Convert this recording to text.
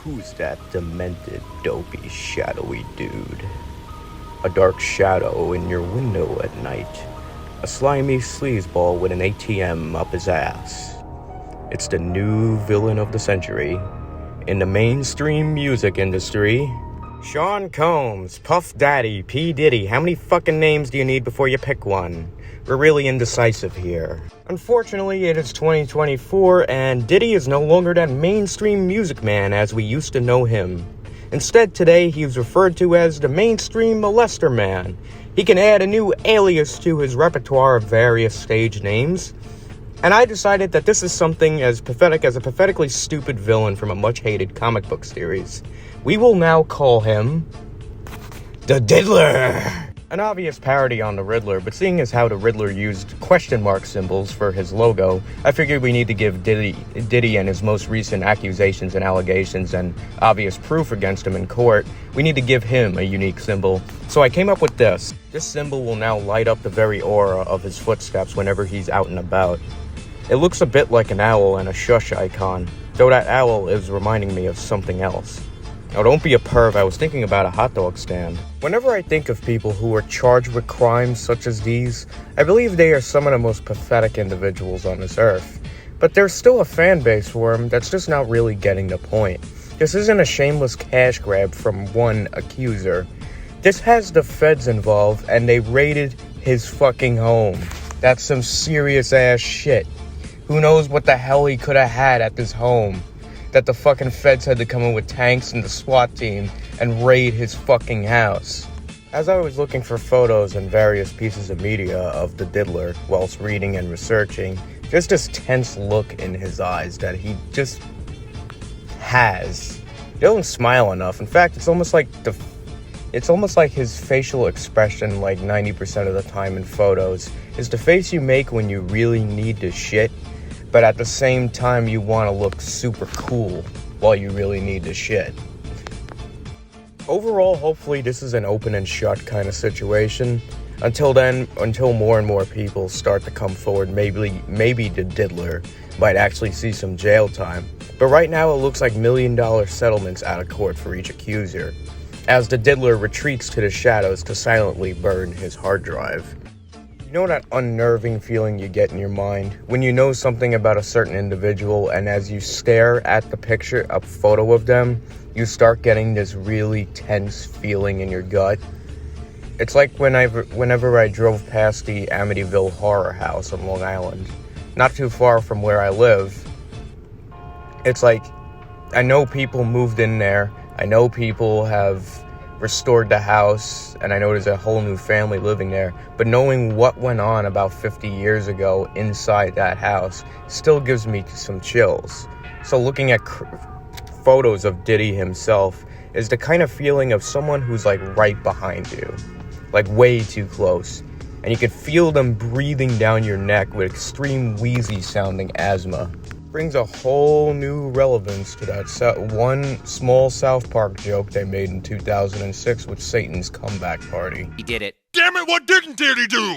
Who's that demented, dopey, shadowy dude? A dark shadow in your window at night. A slimy sleazeball with an ATM up his ass. It's the new villain of the century in the mainstream music industry. Sean Combs, Puff Daddy, P. Diddy. How many fucking names do you need before you pick one? We're really indecisive here. Unfortunately, it is 2024, and Diddy is no longer that mainstream music man as we used to know him. Instead, today, he is referred to as the mainstream molester man. He can add a new alias to his repertoire of various stage names. And I decided that this is something as pathetic as a pathetically stupid villain from a much-hated comic book series. We will now call him the Diddler. An obvious parody on the Riddler, but seeing as how the Riddler used question mark symbols for his logo, I figured we need to give Diddy and his most recent accusations and allegations and obvious proof against him in court, we need to give him a unique symbol. So I came up with this. This symbol will now light up the very aura of his footsteps whenever he's out and about. It looks a bit like an owl and a shush icon, though that owl is reminding me of something else. Now, don't be a perv, I was thinking about a hot dog stand. Whenever I think of people who are charged with crimes such as these, I believe they are some of the most pathetic individuals on this earth. But there's still a fan base for them that's just not really getting the point. This isn't a shameless cash grab from one accuser. This has the feds involved, and they raided his fucking home. That's some serious ass shit. Who knows what the hell he could have had at this home? That the fucking feds had to come in with tanks and the SWAT team and raid his fucking house. As I was looking for photos and various pieces of media of the Diddler whilst reading and researching, just this tense look in his eyes that he just has. He doesn't smile enough. In fact, it's almost like his facial expression, like 90% of the time in photos, is the face you make when you really need to shit, but at the same time you want to look super cool while you really need to shit. Overall, hopefully this is an open and shut kind of situation. Until then, until more and more people start to come forward, maybe the Diddler might actually see some jail time. But right now it looks like $1 million settlements out of court for each accuser, as the Diddler retreats to the shadows to silently burn his hard drive. You know that unnerving feeling you get in your mind when you know something about a certain individual, and as you stare at a photo of them, you start getting this really tense feeling in your gut? It's like whenever I drove past the Amityville Horror House on Long Island, not too far from where I live. It's like, I know people moved in there, I know people have restored the house, and I know there's a whole new family living there, but knowing what went on about 50 years ago inside that house still gives me some chills. So looking at photos of Diddy himself is the kind of feeling of someone who's like right behind you, like way too close, and you can feel them breathing down your neck with extreme wheezy sounding asthma. Brings a whole new relevance to that one small South Park joke they made in 2006 with Satan's comeback party. He did it. Damn it, what didn't Diddy do?